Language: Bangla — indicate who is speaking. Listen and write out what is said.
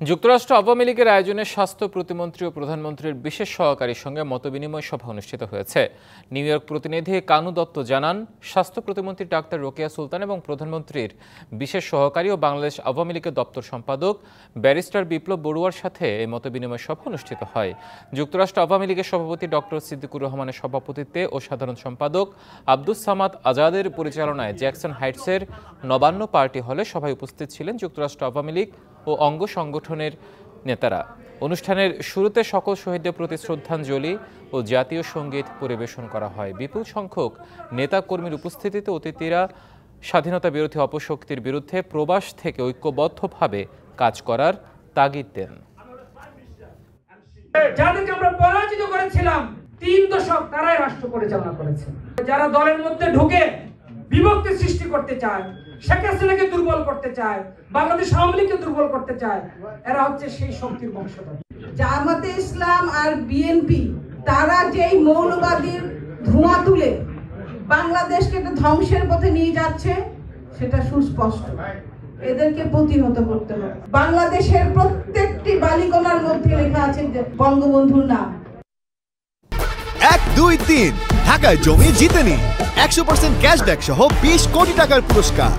Speaker 1: যুক্তরাষ্ট্র আওয়ামী লীগের আয়োজনে স্বাস্থ্য প্রতিমন্ত্রী ও প্রধানমন্ত্রীর বিশেষ সহকারীর সঙ্গে মতবিনিময় সভা অনুষ্ঠিত হয়েছে। নিউ ইয়র্ক প্রতিনিধি কানু দত্ত জানান, স্বাস্থ্য প্রতিমন্ত্রী ডাক্তার রোকেয়া সুলতান এবং প্রধানমন্ত্রীর বিশেষ সহকারী ও বাংলাদেশ আওয়ামী লীগের দপ্তর সম্পাদক ব্যারিস্টার বিপ্লব বড়ুয়ার সাথে এই মতবিনিময় সভা অনুষ্ঠিত হয়। যুক্তরাষ্ট্র আওয়ামী লীগের সভাপতি ডক্টর সিদ্দিকুর রহমানের সভাপতিত্বে ও সাধারণ সম্পাদক আব্দুস সামাদ আজাদের পরিচালনায় জ্যাকসন হাইটসের নবান্ন পার্টি হলে সভায় উপস্থিত ছিলেন যুক্তরাষ্ট্র আওয়ামী লীগ ও অঙ্গ সংগঠনের নেতারা। অনুষ্ঠানের শুরুতে সকল শহীদদের প্রতি শ্রদ্ধাঞ্জলি ও জাতীয় সঙ্গীত পরিবেশন করা হয়। বিপুল সংখ্যক নেতাকর্মীর উপস্থিতিতে অতিথিরা স্বাধীনতা বিরোধী অপশক্তির বিরুদ্ধে প্রবাস থেকে ঐক্যবদ্ধভাবে কাজ করার তাগিদ দেন।
Speaker 2: যাদেরকে আমরা পরাজিত করেছিলাম 3 দশক তারাই রাষ্ট্র পরিচালনা করেছে। যারা দলের মধ্যে ঢুকে বিভক্তি সৃষ্টি করতে চায়, শেখ হাসিনাকে দুর্বল করতে চায়, বাংলাদেশ আওয়ামী লীগকে দুর্বল করতে চায়, এরা হচ্ছে সেই শক্তির বংশধর।
Speaker 3: জামাতে ইসলাম আর বিএনপি তারা যেই মৌলবাদীর ধোঁয়া তুলে বাংলাদেশকে একটা ধ্বংসের পথে নিয়ে যাচ্ছে সেটা সুস্পষ্ট। এদেরকে প্রতিহত করতে হবে। বাংলাদেশের প্রত্যেকটি বালিকণার মধ্যে লেখা আছে যে বঙ্গবন্ধুর নাম।
Speaker 4: 1, 2, 3 ঢাকায় জমি জিতে নিন 100% ক্যাশব্যাক সহ 20 কোটি টাকার পুরস্কার।